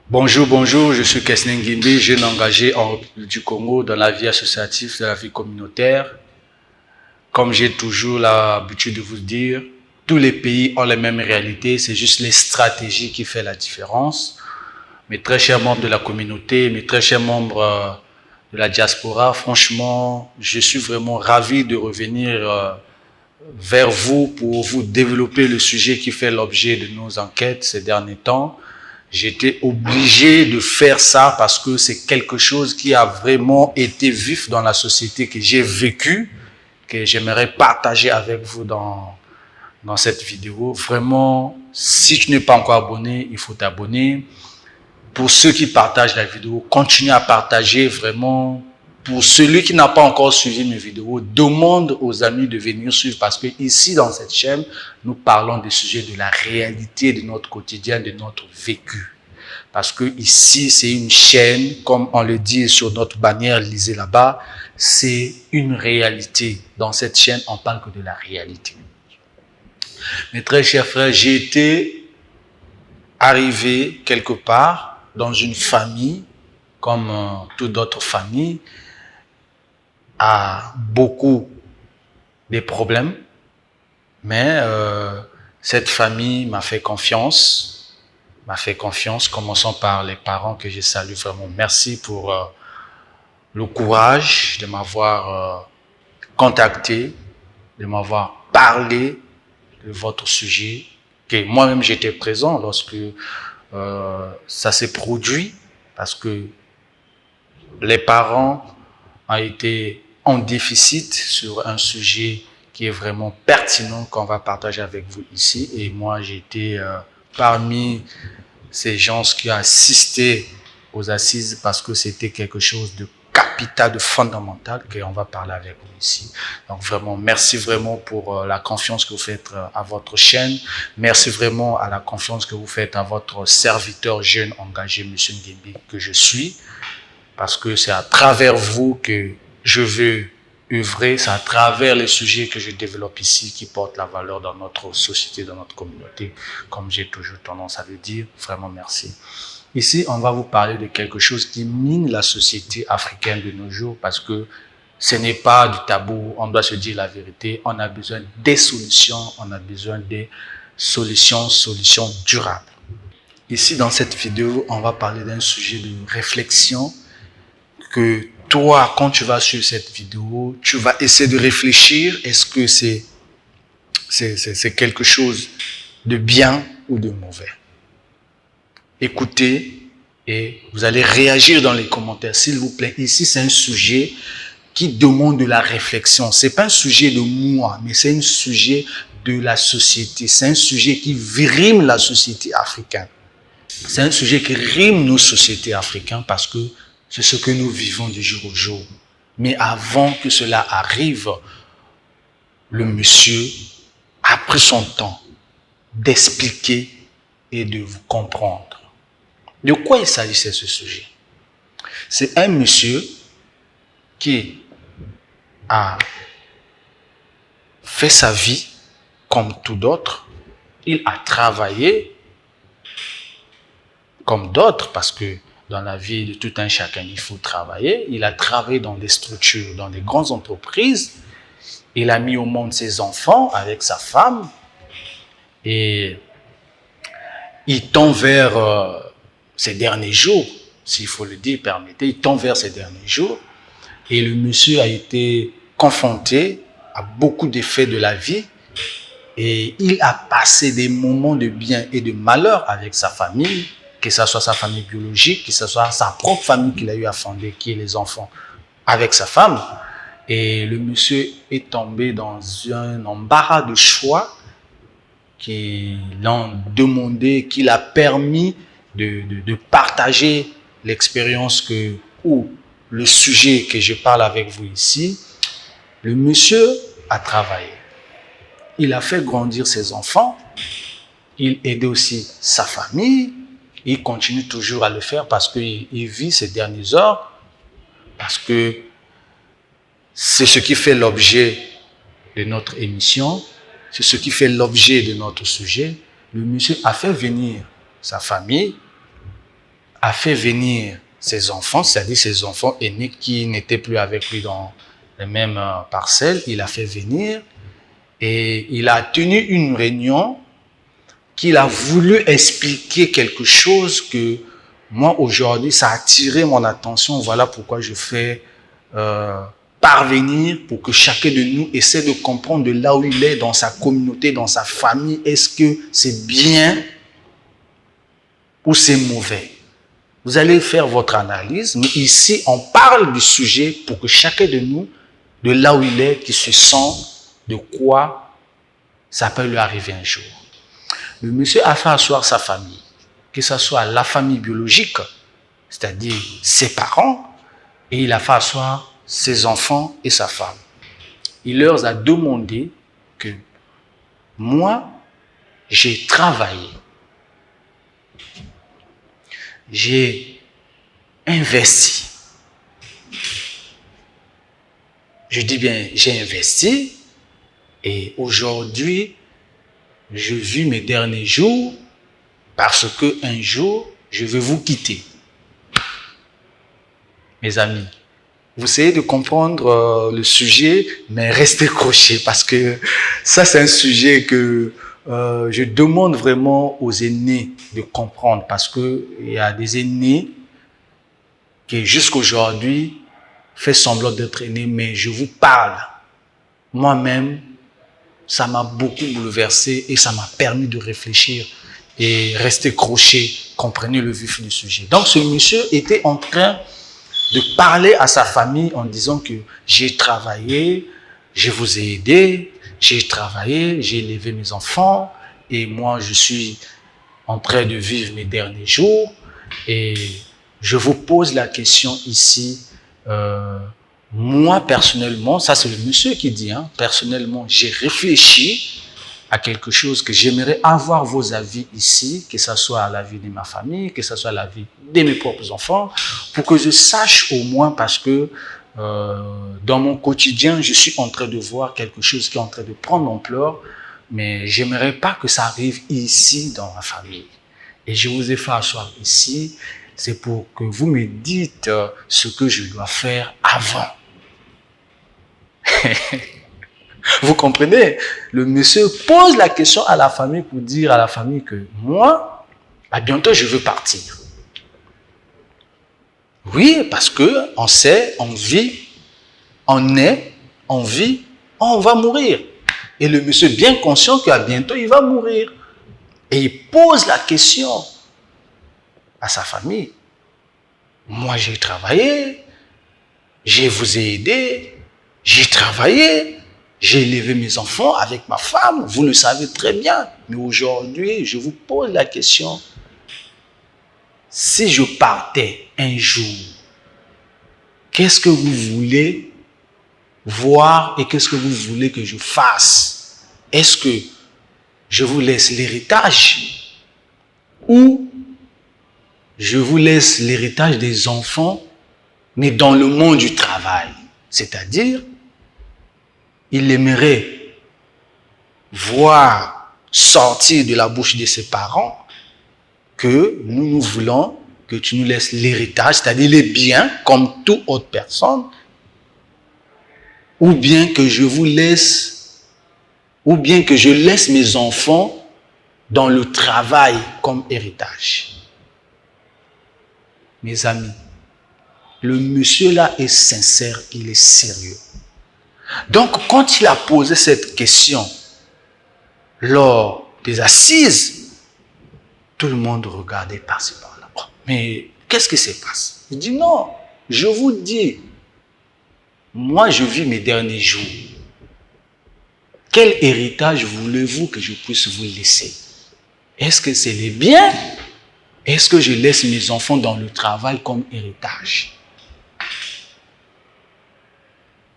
Bonjour, bonjour, je suis Kesnen Gimbi, jeune engagé en République du Congo dans la vie associative, dans la vie communautaire. Comme j'ai toujours l'habitude de vous dire, tous les pays ont les mêmes réalités, c'est juste les stratégies qui font la différence. Mes très chers membres de la communauté, mes très chers membres de la diaspora, franchement, je suis vraiment ravi de revenir vers vous pour vous développer le sujet qui fait l'objet de nos enquêtes ces derniers temps. J'étais obligé de faire ça parce que c'est quelque chose qui a vraiment été vif dans la société que j'ai vécu, que j'aimerais partager avec vous dans cette vidéo. Vraiment, si tu n'es pas encore abonné, il faut t'abonner. Pour ceux qui partagent la vidéo, continuez à partager vraiment. Pour celui qui n'a pas encore suivi mes vidéos, demande aux amis de venir suivre parce que ici dans cette chaîne, nous parlons des sujets de la réalité de notre quotidien, de notre vécu. Parce que ici, c'est une chaîne, comme on le dit sur notre bannière, lisez là-bas, c'est une réalité. Dans cette chaîne, on parle que de la réalité. Mes très chers frères, j'ai été arrivé quelque part dans une famille, comme toute d'autres familles, a beaucoup de problèmes, mais cette famille m'a fait confiance, commençons par les parents que je salue vraiment. Merci pour le courage de m'avoir contacté, de m'avoir parlé de votre sujet, que moi-même j'étais présent lorsque ça s'est produit, parce que les parents ont été en déficit sur un sujet qui est vraiment pertinent qu'on va partager avec vous ici. Et moi, j'ai été parmi ces gens qui ont assisté aux assises parce que c'était quelque chose de capital, de fondamental qu'on va parler avec vous ici. Donc vraiment, merci vraiment pour la confiance que vous faites à votre chaîne. Merci vraiment à la confiance que vous faites à votre serviteur jeune engagé, M. Ngimbi, que je suis. Parce que c'est à travers vous que je veux œuvrer, c'est à travers les sujets que je développe ici qui portent la valeur dans notre société, dans notre communauté, comme j'ai toujours tendance à le dire. Vraiment merci. Ici, on va vous parler de quelque chose qui mine la société africaine de nos jours parce que ce n'est pas du tabou, on doit se dire la vérité, on a besoin des solutions, on a besoin des solutions durables. Ici, dans cette vidéo, on va parler d'un sujet de réflexion que toi, quand tu vas suivre cette vidéo, tu vas essayer de réfléchir, est-ce que c'est quelque chose de bien ou de mauvais? Écoutez et vous allez réagir dans les commentaires, s'il vous plaît. Ici, c'est un sujet qui demande de la réflexion. Ce n'est pas un sujet de moi, mais c'est un sujet de la société. C'est un sujet qui rime la société africaine. C'est un sujet qui rime nos sociétés africaines parce que c'est ce que nous vivons du jour au jour. Mais avant que cela arrive, le monsieur a pris son temps d'expliquer et de vous comprendre. De quoi il s'agissait ce sujet? C'est un monsieur qui a fait sa vie comme tout d'autres. Il a travaillé comme d'autres parce que dans la vie de tout un chacun, il faut travailler. Il a travaillé dans des structures, dans des grandes entreprises. Il a mis au monde ses enfants avec sa femme. Et il tend vers ses derniers jours, s'il faut le dire, permettez, il tend vers ses derniers jours. Et le monsieur a été confronté à beaucoup d'effets de la vie. Et il a passé des moments de bien et de malheur avec sa famille, que ce soit sa famille biologique, que ce soit sa propre famille qu'il a eu à fonder, qui est les enfants, avec sa femme. Et le monsieur est tombé dans un embarras de choix qui l'ont demandé, qui l'a permis de partager l'expérience ou le sujet que je parle avec vous ici. Le monsieur a travaillé. Il a fait grandir ses enfants. Il aidait aussi sa famille. Il continue toujours à le faire parce qu'il vit ses dernières heures. Parce que c'est ce qui fait l'objet de notre émission. C'est ce qui fait l'objet de notre sujet. Le monsieur a fait venir sa famille a fait venir ses enfants, c'est-à-dire ses enfants aînés qui n'étaient plus avec lui dans les mêmes parcelles. Il a fait venir et il a tenu une réunion qu'il a voulu expliquer quelque chose que moi aujourd'hui, ça a attiré mon attention. Voilà pourquoi je fais parvenir pour que chacun de nous essaie de comprendre de là où il est, dans sa communauté, dans sa famille. Est-ce que c'est bien ou c'est mauvais? Vous allez faire votre analyse, mais ici, on parle du sujet pour que chacun de nous, de là où il est, qui se sent de quoi ça peut lui arriver un jour. Le monsieur a fait asseoir sa famille, que ce soit la famille biologique, c'est-à-dire ses parents, et il a fait asseoir ses enfants et sa femme. Il leur a demandé que moi, j'ai travaillé, j'ai investi. Je dis bien, j'ai investi et aujourd'hui, je vis mes derniers jours parce qu'un jour, je vais vous quitter. Mes amis, vous essayez de comprendre le sujet, mais restez crochés parce que ça, c'est un sujet que je demande vraiment aux aînés de comprendre parce qu'il y a des aînés qui, jusqu'aujourd'hui, font semblant d'être aînés, mais je vous parle. Moi-même, ça m'a beaucoup bouleversé et ça m'a permis de réfléchir et rester croché, comprenez le vif du sujet. Donc, ce monsieur était en train de parler à sa famille en disant que j'ai travaillé, je vous ai aidé, j'ai travaillé, j'ai élevé mes enfants et moi je suis en train de vivre mes derniers jours et je vous pose la question ici, moi personnellement, ça c'est le monsieur qui dit, hein, personnellement j'ai réfléchi à quelque chose que j'aimerais avoir vos avis ici, que ce soit l'avis de ma famille, que ce soit l'avis de mes propres enfants, pour que je sache au moins parce que dans mon quotidien, je suis en train de voir quelque chose qui est en train de prendre ampleur, mais j'aimerais pas que ça arrive ici dans ma famille. Et je vous ai fait asseoir ici, c'est pour que vous me dites ce que je dois faire avant. Vous comprenez? Le monsieur pose la question à la famille pour dire à la famille que moi, à bientôt, je veux partir. Oui, parce que on sait, on vit, on est, on vit, on va mourir. Et le monsieur est bien conscient qu'à bientôt, il va mourir. Et il pose la question à sa famille. Moi, j'ai travaillé, je vous ai aidé, j'ai travaillé. J'ai élevé mes enfants avec ma femme, vous le savez très bien. Mais aujourd'hui, je vous pose la question. Si je partais un jour, qu'est-ce que vous voulez voir et qu'est-ce que vous voulez que je fasse? Est-ce que je vous laisse l'héritage ou je vous laisse l'héritage des enfants, mais dans le monde du travail? C'est-à-dire, il aimerait voir sortir de la bouche de ses parents que nous voulons que tu nous laisses l'héritage, c'est-à-dire les biens, comme toute autre personne, ou bien que je vous laisse, ou bien que je laisse mes enfants dans le travail comme héritage. Mes amis, le monsieur là est sincère, il est sérieux. Donc, quand il a posé cette question lors des assises, tout le monde regardait par-ci par-là. Oh, mais qu'est-ce qui se passe? Il dit non, je vous dis, moi je vis mes derniers jours. Quel héritage voulez-vous que je puisse vous laisser? Est-ce que c'est les biens? Est-ce que je laisse mes enfants dans le travail comme héritage?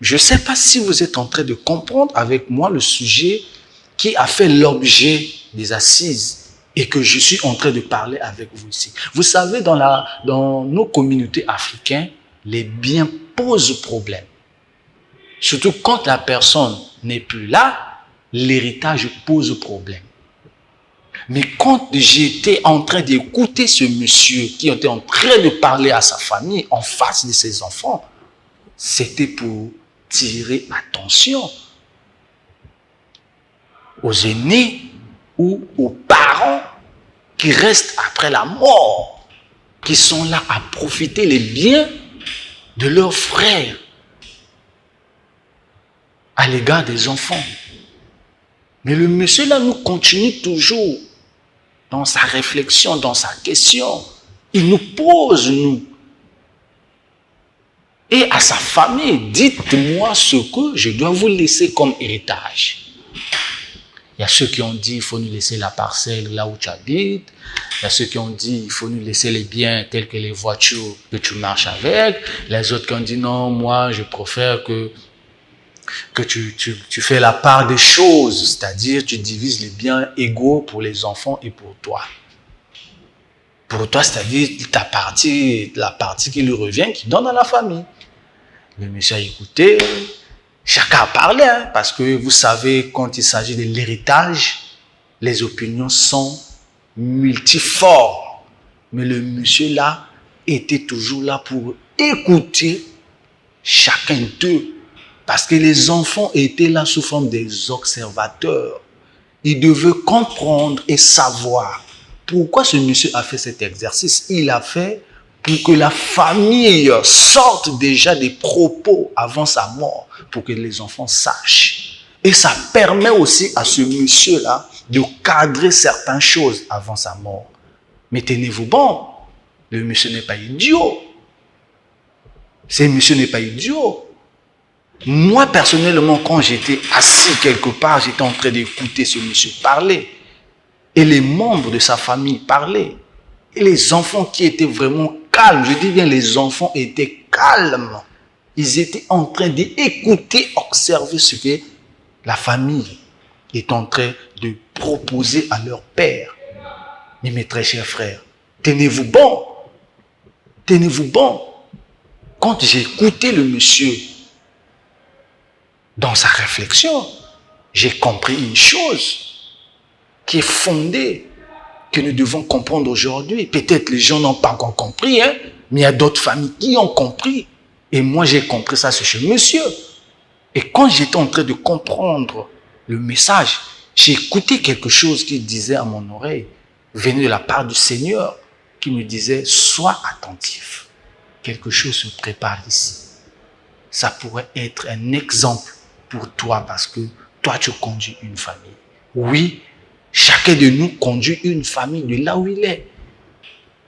Je ne sais pas si vous êtes en train de comprendre avec moi le sujet qui a fait l'objet des assises et que je suis en train de parler avec vous ici. Vous savez, dans nos communautés africaines, les biens posent problème. Surtout quand la personne n'est plus là, l'héritage pose problème. Mais quand j'étais en train d'écouter ce monsieur qui était en train de parler à sa famille en face de ses enfants, c'était pour tirer attention aux aînés ou aux parents qui restent après la mort, qui sont là à profiter les biens de leurs frères à l'égard des enfants. Mais le monsieur là nous continue toujours dans sa réflexion, dans sa question. Il nous pose, nous. Et à sa famille, dites-moi ce que je dois vous laisser comme héritage. Il y a ceux qui ont dit, il faut nous laisser la parcelle là où tu habites. Il y a ceux qui ont dit, il faut nous laisser les biens tels que les voitures que tu marches avec. Les autres qui ont dit, non, moi, je préfère que tu fais la part des choses, c'est-à-dire tu divises les biens égaux pour les enfants et pour toi. Pour toi, c'est-à-dire la partie qui lui revient, qui donne à la famille. Le monsieur a écouté, chacun a parlé, parce que vous savez, quand il s'agit de l'héritage, les opinions sont multiformes. Mais le monsieur là était toujours là pour écouter chacun d'eux. Parce que les enfants étaient là sous forme des observateurs. Ils devaient comprendre et savoir pourquoi ce monsieur a fait cet exercice. Il a fait pour que la famille sorte déjà des propos avant sa mort, pour que les enfants sachent. Et ça permet aussi à ce monsieur-là de cadrer certaines choses avant sa mort. Mais tenez-vous bon, le monsieur n'est pas idiot. Ce monsieur n'est pas idiot. Moi, personnellement, quand j'étais assis quelque part, j'étais en train d'écouter ce monsieur parler. Et les membres de sa famille parlaient. Et les enfants qui étaient vraiment calmes, je dis bien les enfants étaient calmes. Ils étaient en train d'écouter, observer ce que la famille est en train de proposer à leur père. Mais mes très chers frères, tenez-vous bon. Tenez-vous bon. Quand j'ai écouté le monsieur, dans sa réflexion, j'ai compris une chose qui est fondée, que nous devons comprendre aujourd'hui. Peut-être les gens n'ont pas encore compris, mais il y a d'autres familles qui ont compris. Et moi, j'ai compris ça chez monsieur. Et quand j'étais en train de comprendre le message, j'ai écouté quelque chose qui disait à mon oreille, venu de la part du Seigneur, qui me disait, sois attentif. Quelque chose se prépare ici. Ça pourrait être un exemple pour toi, parce que toi, tu conduis une famille. Oui, chacun de nous conduit une famille de là où il est.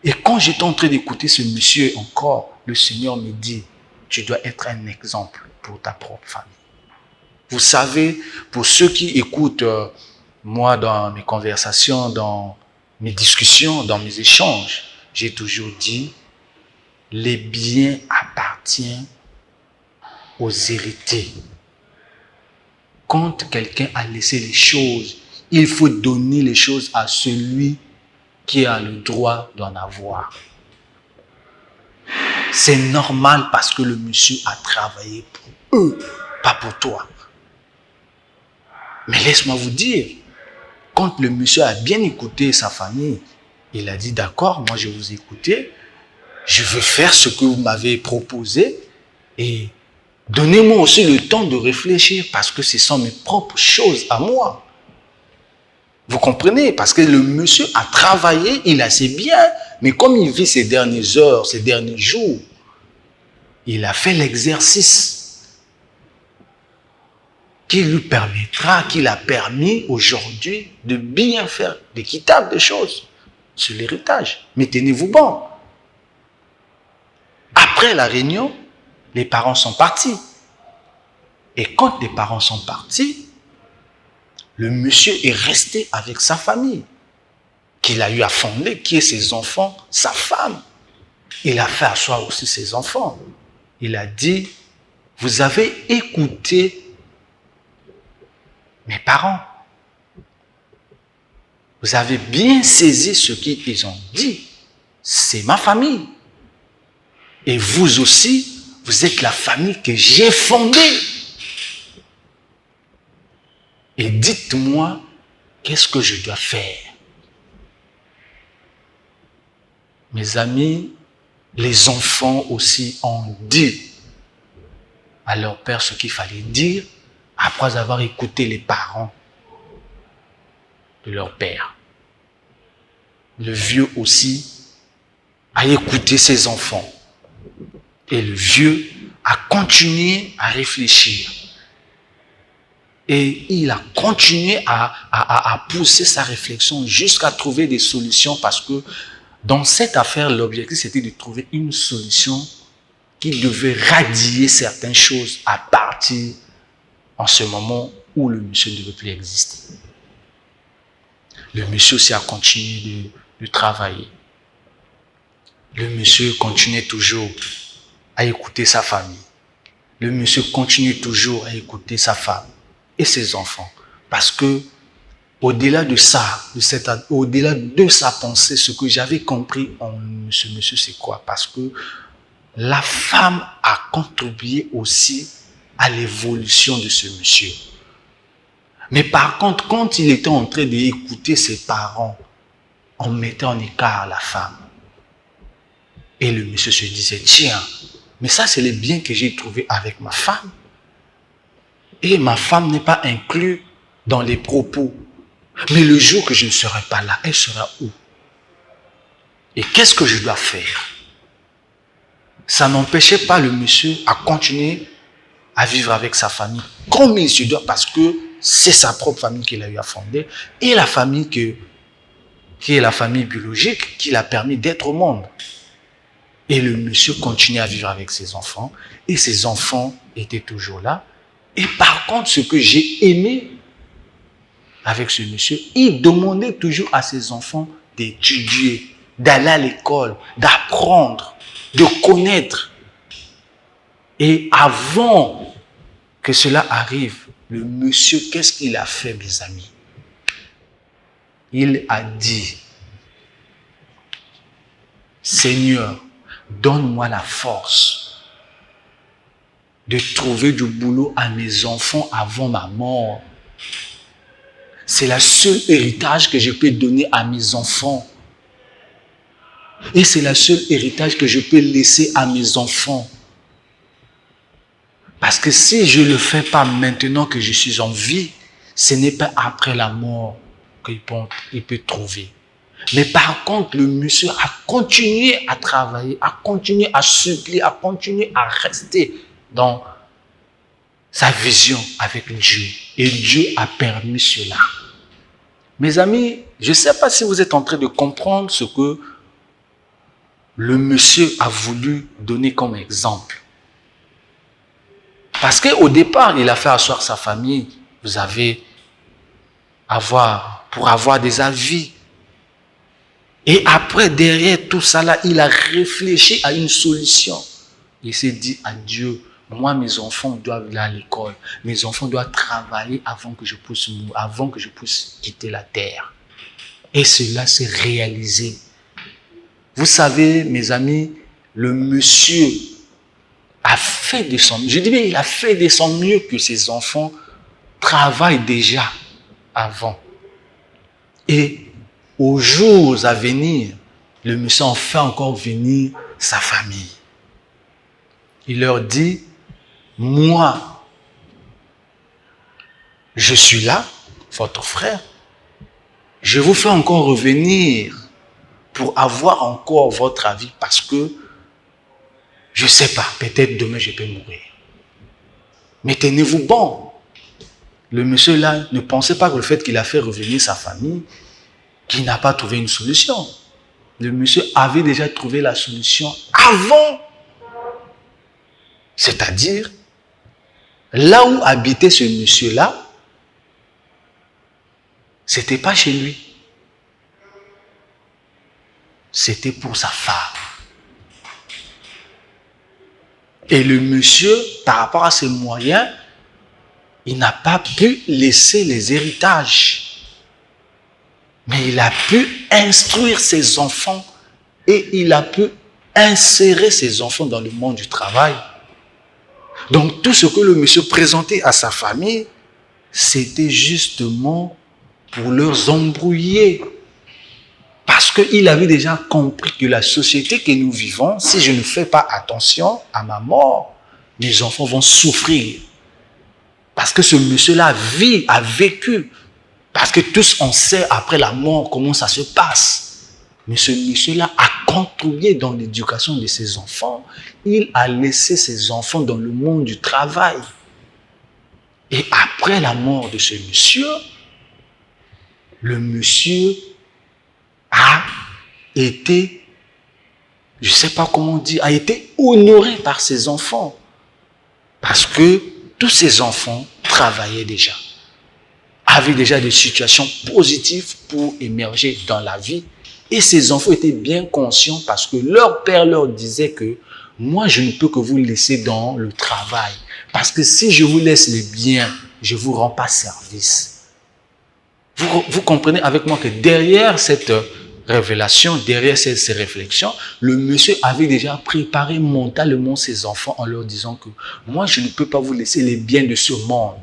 Et quand j'étais en train d'écouter ce monsieur encore, le Seigneur me dit, tu dois être un exemple pour ta propre famille. Vous savez, pour ceux qui écoutent, moi, dans mes conversations, dans mes discussions, dans mes échanges, j'ai toujours dit, les biens appartiennent aux héritiers. Quand quelqu'un a laissé les choses, il faut donner les choses à celui qui a le droit d'en avoir. C'est normal parce que le monsieur a travaillé pour eux, pas pour toi. Mais laisse-moi vous dire, quand le monsieur a bien écouté sa famille, il a dit, d'accord, moi je vais vous écouter, je veux faire ce que vous m'avez proposé et donnez-moi aussi le temps de réfléchir parce que ce sont mes propres choses à moi. Vous comprenez? Parce que le monsieur a travaillé, il a ses biens, mais comme il vit ses dernières heures, ses derniers jours, il a fait l'exercice qui lui permettra, qui l'a permis aujourd'hui de bien faire d'équitables choses sur l'héritage. Mais tenez-vous bon. Après la réunion, les parents sont partis. Et quand les parents sont partis, le monsieur est resté avec sa famille, qu'il a eu à fonder, qui est ses enfants, sa femme. Il a fait asseoir aussi ses enfants. Il a dit, vous avez écouté mes parents. Vous avez bien saisi ce qu'ils ont dit. C'est ma famille. Et vous aussi, vous êtes la famille que j'ai fondée. Et dites-moi, qu'est-ce que je dois faire? Mes amis, les enfants aussi ont dit à leur père ce qu'il fallait dire après avoir écouté les parents de leur père. Le vieux aussi a écouté ses enfants. Et le vieux a continué à réfléchir. Et il a continué à pousser sa réflexion jusqu'à trouver des solutions parce que dans cette affaire, l'objectif c'était de trouver une solution qui devait radier certaines choses à partir en ce moment où le monsieur ne devait plus exister. Le monsieur aussi a continué de travailler. Le monsieur continuait toujours à écouter sa famille. Le monsieur continue toujours à écouter sa femme et ses enfants. Parce que, au-delà de ça, au-delà de sa pensée, ce que j'avais compris en ce monsieur, c'est quoi? Parce que la femme a contribué aussi à l'évolution de ce monsieur. Mais par contre, quand il était en train d'écouter ses parents, on mettait en écart la femme. Et le monsieur se disait, tiens, mais ça c'est les biens que j'ai trouvés avec ma femme. Et ma femme n'est pas inclue dans les propos. Mais le jour que je ne serai pas là, elle sera où? Et qu'est-ce que je dois faire? Ça n'empêchait pas le monsieur à continuer à vivre avec sa famille comme il se doit parce que c'est sa propre famille qu'il a eu à fonder et la famille qui est la famille biologique qui l'a permis d'être au monde. Et le monsieur continuait à vivre avec ses enfants et ses enfants étaient toujours là. Et par contre, ce que j'ai aimé avec ce monsieur, il demandait toujours à ses enfants d'étudier, d'aller à l'école, d'apprendre, de connaître. Et avant que cela arrive, le monsieur, qu'est-ce qu'il a fait, mes amis? Il a dit, Seigneur, donne-moi la force de trouver du boulot à mes enfants avant ma mort. C'est le seul héritage que je peux donner à mes enfants. Et c'est le seul héritage que je peux laisser à mes enfants. Parce que si je ne le fais pas maintenant que je suis en vie, ce n'est pas après la mort qu'il peut trouver. Mais par contre, le monsieur a continué à travailler, a continué à supplier, a continué à rester dans sa vision avec Dieu. Et Dieu a permis cela. Mes amis, je ne sais pas si vous êtes en train de comprendre ce que le monsieur a voulu donner comme exemple. Parce qu'au départ, il a fait asseoir sa famille. Vous avez pour avoir des avis. Et après, derrière tout ça là, il a réfléchi à une solution. Il s'est dit à Dieu, moi mes enfants doivent aller à l'école. Mes enfants doivent travailler avant que je puisse quitter la terre. Et cela s'est réalisé. Vous savez, mes amis, le monsieur a fait de son mieux. Je dis bien, il a fait de son mieux que ses enfants travaillent déjà avant. Et aux jours à venir, le monsieur en fait encore venir sa famille. Il leur dit, moi, je suis là, votre frère. Je vous fais encore revenir pour avoir encore votre avis parce que je ne sais pas, peut-être demain je peux mourir. Mais tenez-vous bon. Le monsieur là ne pensait pas que le fait qu'il a fait revenir sa famille, qu'il n'a pas trouvé une solution. Le monsieur avait déjà trouvé la solution avant. C'est-à-dire, là où habitait ce monsieur-là, ce n'était pas chez lui. C'était pour sa femme. Et le monsieur, par rapport à ses moyens, il n'a pas pu laisser les héritages. Mais il a pu instruire ses enfants et il a pu insérer ses enfants dans le monde du travail. Donc tout ce que le monsieur présentait à sa famille, c'était justement pour leur embrouiller. Parce qu'il avait déjà compris que la société que nous vivons, si je ne fais pas attention à ma mort, mes enfants vont souffrir. Parce que ce monsieur-là a vécu. Parce que tous on sait après la mort comment ça se passe. Mais ce monsieur-là a contribué dans l'éducation de ses enfants. Il a laissé ses enfants dans le monde du travail. Et après la mort de ce monsieur, le monsieur a été, je ne sais pas comment dire, a été honoré par ses enfants. Parce que tous ses enfants travaillaient déjà, avaient déjà des situations positives pour émerger dans la vie. Et ses enfants étaient bien conscients parce que leur père leur disait que moi, je ne peux que vous laisser dans le travail. Parce que si je vous laisse les biens, je ne vous rends pas service. Vous comprenez avec moi que derrière cette révélation, derrière ces réflexions, le monsieur avait déjà préparé mentalement ses enfants en leur disant que moi, je ne peux pas vous laisser les biens de ce monde,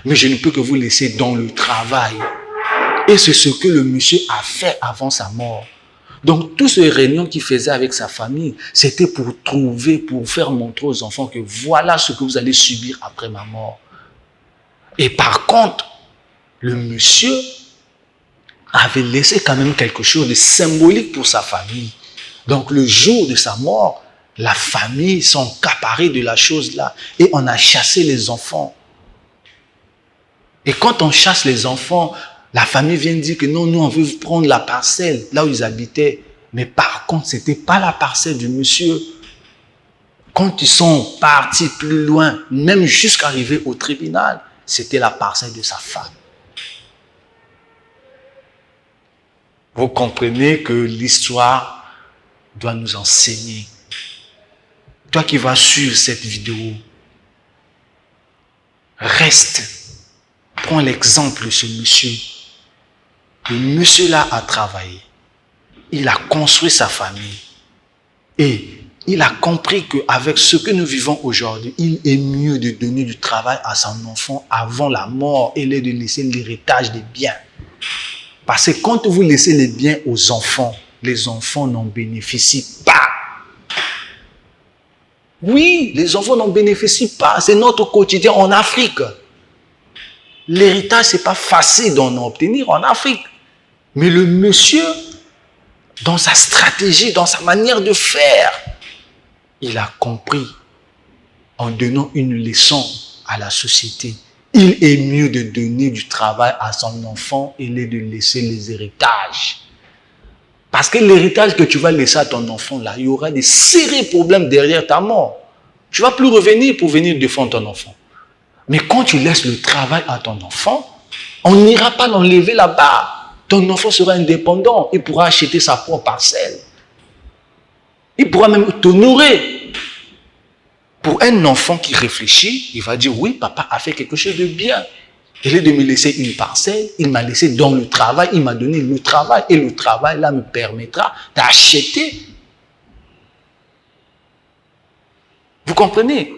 mais je ne peux que vous laisser dans le travail. Et c'est ce que le monsieur a fait avant sa mort. Donc, tout ce réunion qu'il faisait avec sa famille, c'était pour faire montrer aux enfants que voilà ce que vous allez subir après ma mort. Et par contre, le monsieur avait laissé quand même quelque chose de symbolique pour sa famille. Donc, le jour de sa mort, la famille s'est accaparée de la chose là et on a chassé les enfants. Et quand on chasse les enfants, la famille vient dire que non, nous on veut prendre la parcelle là où ils habitaient. Mais par contre, ce n'était pas la parcelle du monsieur. Quand ils sont partis plus loin, même jusqu'à arriver au tribunal, c'était la parcelle de sa femme. Vous comprenez que l'histoire doit nous enseigner. Toi qui vas suivre cette vidéo, reste. Prends l'exemple de ce monsieur. Le monsieur-là a travaillé. Il a construit sa famille. Et il a compris qu'avec ce que nous vivons aujourd'hui, il est mieux de donner du travail à son enfant avant la mort et de laisser l'héritage des biens. Parce que quand vous laissez les biens aux enfants, les enfants n'en bénéficient pas. Oui, les enfants n'en bénéficient pas. C'est notre quotidien en Afrique. L'héritage, ce n'est pas facile d'en obtenir en Afrique. Mais le monsieur, dans sa stratégie, dans sa manière de faire, il a compris en donnant une leçon à la société. Il est mieux de donner du travail à son enfant et de laisser les héritages. Parce que l'héritage que tu vas laisser à ton enfant, là, il y aura des sérieux problèmes derrière ta mort. Tu ne vas plus revenir pour venir défendre ton enfant. Mais quand tu laisses le travail à ton enfant, on n'ira pas l'enlever là-bas. Ton enfant sera indépendant. Il pourra acheter sa propre parcelle. Il pourra même t'honorer. Pour un enfant qui réfléchit, il va dire, oui, papa a fait quelque chose de bien. Il est de me laisser une parcelle, il m'a laissé dans le travail, il m'a donné le travail, et le travail là me permettra d'acheter. Vous comprenez?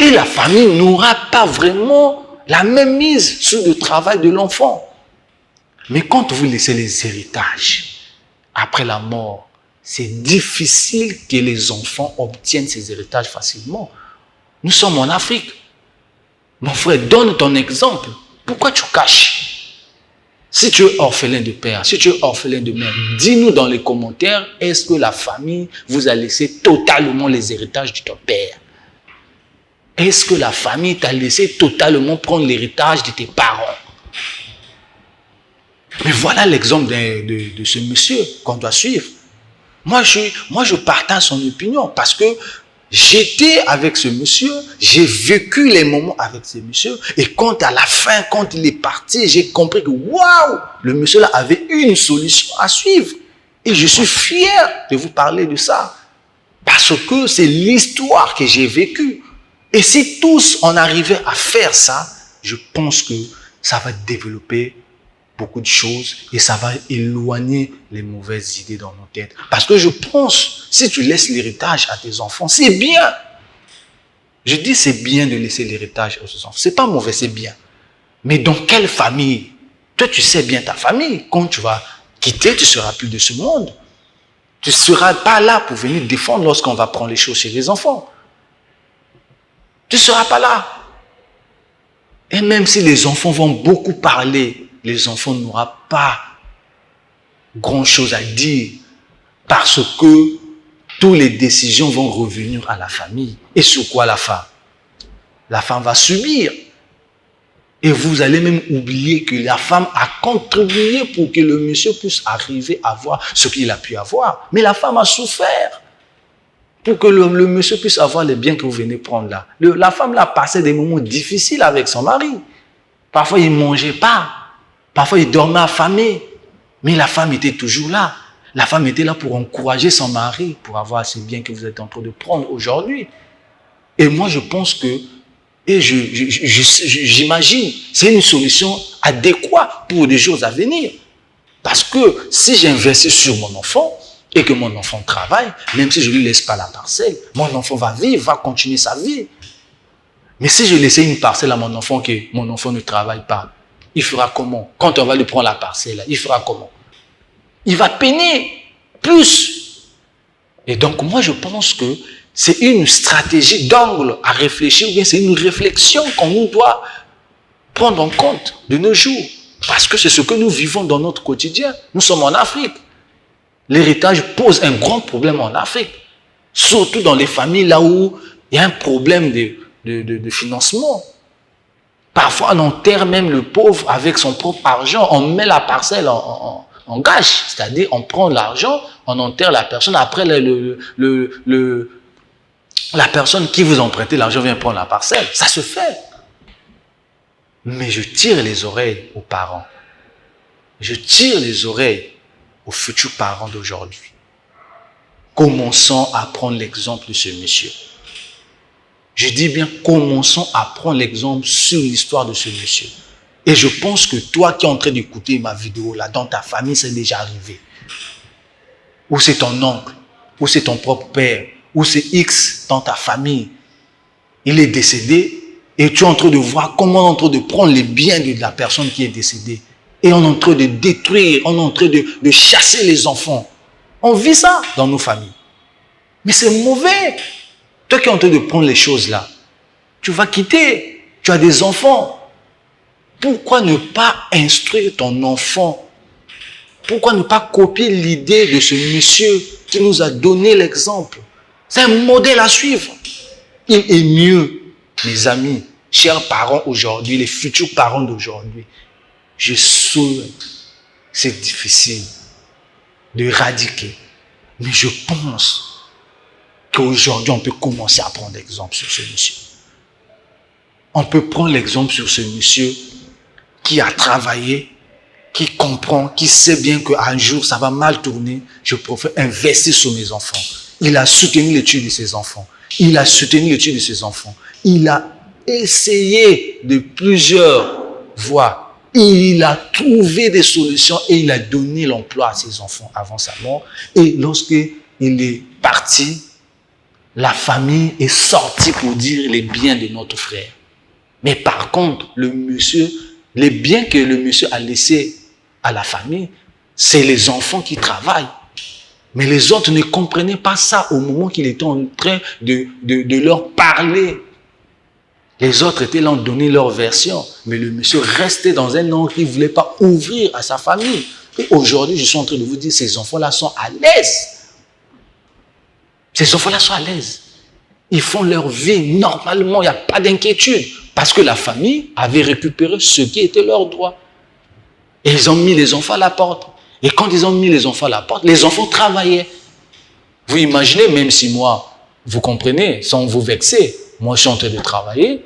Et la famille n'aura pas vraiment la même mise sur le travail de l'enfant. Mais quand vous laissez les héritages, après la mort, c'est difficile que les enfants obtiennent ces héritages facilement. Nous sommes en Afrique. Mon frère, donne ton exemple. Pourquoi tu caches? Si tu es orphelin de père, si tu es orphelin de mère, dis-nous dans les commentaires, est-ce que la famille vous a laissé totalement les héritages de ton père? Est-ce que la famille t'a laissé totalement prendre l'héritage de tes parents? Mais voilà l'exemple de ce monsieur qu'on doit suivre. Moi, je partage son opinion parce que j'étais avec ce monsieur, j'ai vécu les moments avec ce monsieur et quand à la fin, quand il est parti, j'ai compris que waouh, le monsieur là avait une solution à suivre. Et je suis fier de vous parler de ça parce que c'est l'histoire que j'ai vécue. Et si tous on arrivait à faire ça, je pense que ça va développer beaucoup de choses et ça va éloigner les mauvaises idées dans nos têtes. Parce que je pense, si tu laisses l'héritage à tes enfants, c'est bien. Je dis c'est bien de laisser l'héritage à tes enfants. C'est pas mauvais, c'est bien. Mais dans quelle famille? Toi, tu sais bien ta famille. Quand tu vas Quitter, tu ne seras plus de ce monde. Tu ne seras pas là pour venir défendre lorsqu'on va prendre les choses chez les enfants. Tu ne seras pas là. Et même si les enfants vont beaucoup parler, les enfants n'auront pas grand-chose à dire parce que toutes les décisions vont revenir à la famille. Et sur quoi la femme? La femme va subir. Et vous allez même oublier que la femme a contribué pour que le monsieur puisse arriver à avoir ce qu'il a pu avoir. Mais la femme a souffert pour que le monsieur puisse avoir les biens que vous venez prendre là. La femme a passé des moments difficiles avec son mari. Parfois, il ne mangeait pas. Parfois, il dormait affamé. Mais la femme était toujours là. La femme était là pour encourager son mari, pour avoir ces biens que vous êtes en train de prendre aujourd'hui. Et moi, je pense que, et j'imagine, c'est une solution adéquate pour des jours à venir. Parce que si j'investis sur mon enfant, et que mon enfant travaille, même si je ne lui laisse pas la parcelle, mon enfant va vivre, va continuer sa vie. Mais si je laissais une parcelle à mon enfant, que mon enfant ne travaille pas, il fera comment? Quand on va lui prendre la parcelle, il fera comment? Il va peiner plus. Et donc, moi, je pense que c'est une stratégie d'angle à réfléchir, ou bien c'est une réflexion qu'on nous doit prendre en compte de nos jours. Parce que c'est ce que nous vivons dans notre quotidien. Nous sommes en Afrique. L'héritage pose un grand problème en Afrique. Surtout dans les familles là où il y a un problème de financement. Parfois, on enterre même le pauvre avec son propre argent. On met la parcelle en gage. C'est-à-dire, on prend l'argent, on enterre la personne. Après, la personne qui vous empruntait l'argent vient prendre la parcelle. Ça se fait. Mais je tire les oreilles aux parents. Je tire les oreilles aux futurs parents d'aujourd'hui. Commençons à prendre l'exemple de ce monsieur. Je dis bien, commençons à prendre l'exemple sur l'histoire de ce monsieur. Et je pense que toi qui es en train d'écouter ma vidéo là, dans ta famille, c'est déjà arrivé. Ou c'est ton oncle, ou c'est ton propre père, ou c'est X dans ta famille. Il est décédé et tu es en train de voir comment on est en train de prendre les biens de la personne qui est décédée. Et on est en train de détruire, on est en train de chasser les enfants. On vit ça dans nos familles. Mais c'est mauvais. Toi qui es en train de prendre les choses là, tu vas quitter, tu as des enfants. Pourquoi ne pas instruire ton enfant? Pourquoi ne pas copier l'idée de ce monsieur qui nous a donné l'exemple? C'est un modèle à suivre. Il est mieux, mes amis, chers parents aujourd'hui, les futurs parents d'aujourd'hui. Je sais, c'est difficile d'éradiquer, mais je pense qu'aujourd'hui, on peut commencer à prendre l'exemple sur ce monsieur. On peut prendre l'exemple sur ce monsieur qui a travaillé, qui comprend, qui sait bien qu'un jour, ça va mal tourner. Je préfère investir sur mes enfants. Il a soutenu l'étude de ses enfants. Il a soutenu l'étude de ses enfants. Il a essayé de plusieurs voies. Il a trouvé des solutions et il a donné l'emploi à ses enfants avant sa mort. Et lorsqu'il est parti, la famille est sortie pour dire les biens de notre frère. Mais par contre, le monsieur, les biens que le monsieur a laissés à la famille, c'est les enfants qui travaillent. Mais les autres ne comprenaient pas ça au moment qu'il était en train de leur parler. Les autres étaient là, ont donné leur version. Mais le monsieur restait dans un angle qu'il ne voulait pas ouvrir à sa famille. Et aujourd'hui, je suis en train de vous dire, ces enfants-là sont à l'aise. Ces enfants-là sont à l'aise. Ils font leur vie normalement, il n'y a pas d'inquiétude. Parce que la famille avait récupéré ce qui était leur droit. Et ils ont mis les enfants à la porte. Et quand ils ont mis les enfants à la porte, les enfants travaillaient. Vous imaginez, même si moi, vous comprenez, sans vous vexer, moi je suis en train de travailler,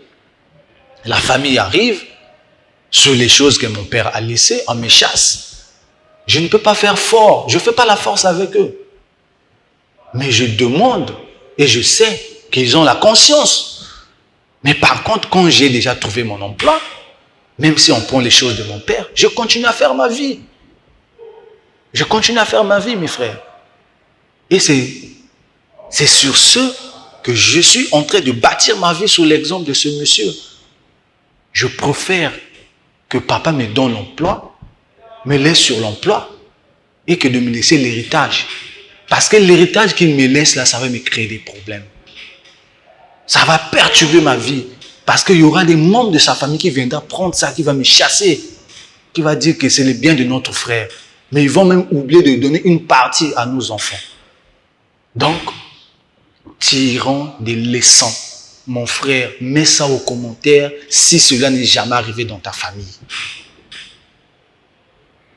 la famille arrive sur les choses que mon père a laissées, on me chasse. Je ne peux pas faire fort, je ne fais pas la force avec eux. Mais je demande et je sais qu'ils ont la conscience. Mais par contre, quand j'ai déjà trouvé mon emploi, même si on prend les choses de mon père, je continue à faire ma vie. Je continue à faire ma vie, mes frères. Et c'est sur ce que je suis en train de bâtir ma vie sur l'exemple de ce monsieur. Je préfère que papa me donne l'emploi, me laisse sur l'emploi, et que de me laisser l'héritage. Parce que l'héritage qu'il me laisse là, ça va me créer des problèmes. Ça va perturber ma vie. Parce qu'il y aura des membres de sa famille qui viendront prendre ça, qui va me chasser, qui va dire que c'est le bien de notre frère. Mais ils vont même oublier de donner une partie à nos enfants. Donc, tirons des leçons. Mon frère, mets ça aux commentaires si cela n'est jamais arrivé dans ta famille.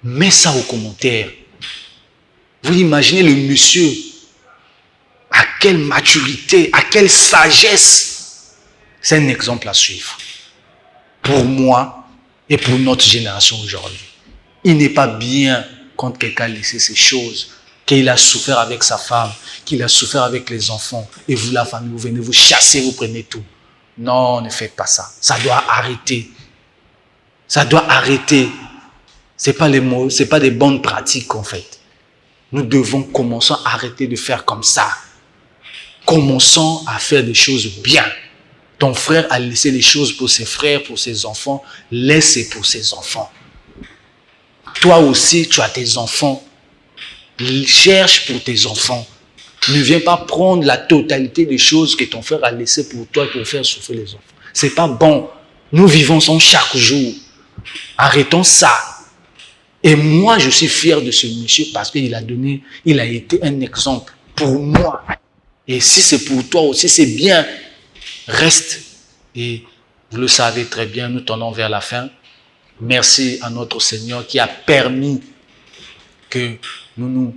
Mets ça aux commentaires. Vous imaginez le monsieur, à quelle maturité, à quelle sagesse. C'est un exemple à suivre. Pour moi et pour notre génération aujourd'hui. Il n'est pas bien quand quelqu'un a laissé ces choses, qu'il a souffert avec sa femme, qu'il a souffert avec les enfants, et vous, la famille, vous venez vous chasser, vous prenez tout. Non, ne faites pas ça. Ça doit arrêter. Ça doit arrêter. Ce n'est pas les mots, ce n'est pas des bonnes pratiques en fait. Nous devons commencer à arrêter de faire comme ça. Commençons à faire des choses bien. Ton frère a laissé les choses pour ses frères, pour ses enfants. Laisse pour ses enfants. Toi aussi, tu as tes enfants. Cherche pour tes enfants. Ne viens pas prendre la totalité des choses que ton frère a laissées pour toi pour faire souffrir les enfants. Ce n'est pas bon. Nous vivons ça chaque jour. Arrêtons ça. Et moi, je suis fier de ce monsieur parce qu'il a été un exemple pour moi. Et si c'est pour toi aussi, c'est bien. Reste. Et vous le savez très bien, nous tendons vers la fin. Merci à notre Seigneur qui a permis que nous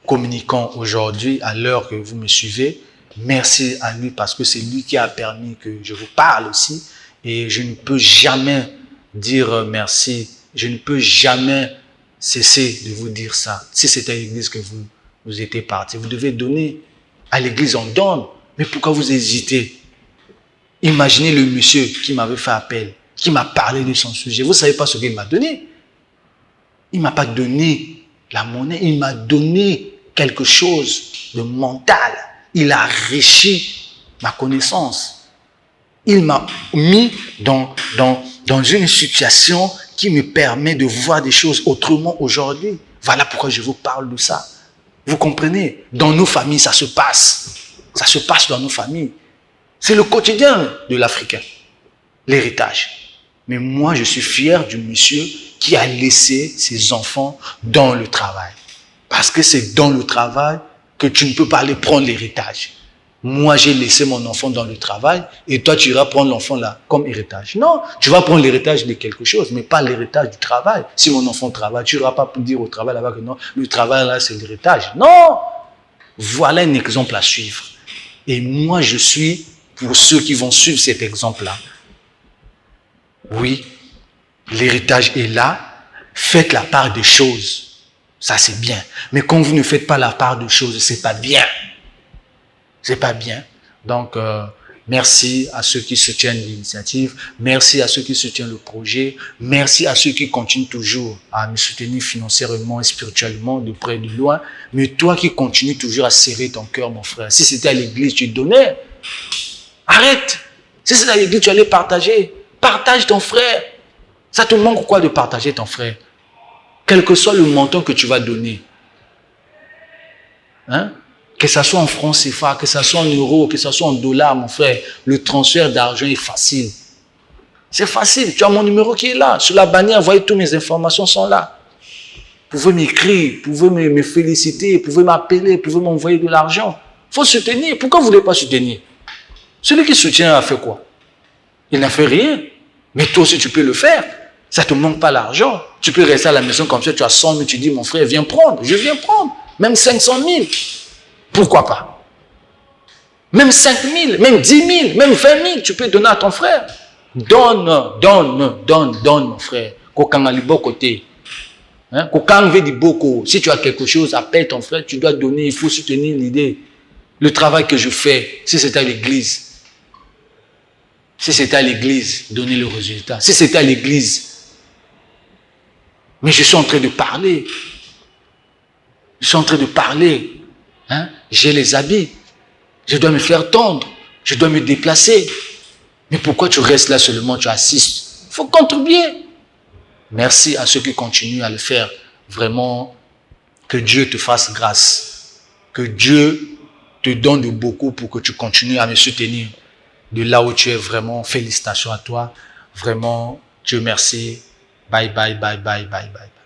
communiquons aujourd'hui à l'heure que vous me suivez. Merci à lui parce que c'est lui qui a permis que je vous parle aussi. Et je ne peux jamais dire merci. Je ne peux jamais cesser de vous dire ça. Si c'était à l'église que vous étiez parti, vous devez donner. À l'église, on donne. Mais pourquoi vous hésitez? Imaginez le monsieur qui m'avait fait appel, qui m'a parlé de son sujet. Vous ne savez pas ce qu'il m'a donné. Il ne m'a pas donné la monnaie, il m'a donné quelque chose de mental. Il a enrichi ma connaissance. Il m'a mis dans une situation qui me permet de voir des choses autrement aujourd'hui. Voilà pourquoi je vous parle de ça. Vous comprenez? Dans nos familles, ça se passe. Ça se passe dans nos familles. C'est le quotidien de l'Africain, l'héritage. Mais moi, je suis fier du monsieur qui a laissé ses enfants dans le travail. Parce que c'est dans le travail que tu ne peux pas aller prendre l'héritage. Moi, j'ai laissé mon enfant dans le travail et toi, tu iras prendre l'enfant là comme héritage. Non, tu vas prendre l'héritage de quelque chose, mais pas l'héritage du travail. Si mon enfant travaille, tu n'iras pas dire au travail là-bas que non, le travail là, c'est l'héritage. Non! Voilà un exemple à suivre. Et moi, je suis pour ceux qui vont suivre cet exemple-là. Oui, l'héritage est là. Faites la part des choses. Ça, c'est bien. Mais quand vous ne faites pas la part des choses, c'est pas bien. C'est pas bien. Donc, merci à ceux qui soutiennent l'initiative. Merci à ceux qui soutiennent le projet. Merci à ceux qui continuent toujours à me soutenir financièrement et spirituellement, de près et de loin. Mais toi qui continues toujours à serrer ton cœur, mon frère. Si c'était à l'église, tu donnais. Arrête. Si c'était à l'église, tu allais partager. Partage ton frère. Ça te manque quoi de partager ton frère? Quel que soit le montant que tu vas donner. Hein? Que ce soit en francs CFA, que ce soit en euros, que ce soit en dollars, mon frère, le transfert d'argent est facile. C'est facile. Tu as mon numéro qui est là. Sur la bannière, vous voyez, toutes mes informations sont là. Vous pouvez m'écrire, vous pouvez me féliciter, vous pouvez m'appeler, vous pouvez m'envoyer de l'argent. Il faut soutenir. Pourquoi vous ne voulez pas soutenir? Celui qui soutient a fait quoi? Il n'a fait rien. Mais toi aussi, tu peux le faire. Ça ne te manque pas l'argent. Tu peux rester à la maison comme ça, tu as 100 000, tu dis, mon frère, viens prendre. Je viens prendre. Même 500 000. Pourquoi pas? Même 5 000, même 10 000, même 20 000, tu peux donner à ton frère. Donne, mon frère. Si tu as quelque chose, appelle ton frère, tu dois donner, il faut soutenir l'idée. Le travail que je fais, si c'est à l'église. Si c'était à l'église, donner le résultat. Si c'était à l'église. Mais je suis en train de parler. Je suis en train de parler. Hein? J'ai les habits. Je dois me faire tendre. Je dois me déplacer. Mais pourquoi tu restes là seulement, tu assistes? Il faut contribuer. Merci à ceux qui continuent à le faire. Vraiment, Que Dieu te fasse grâce. Que Dieu te donne de beaucoup pour que tu continues à me soutenir de là où tu es. Vraiment, félicitations à toi. Vraiment, Dieu merci. Bye, bye, bye, bye, bye, bye.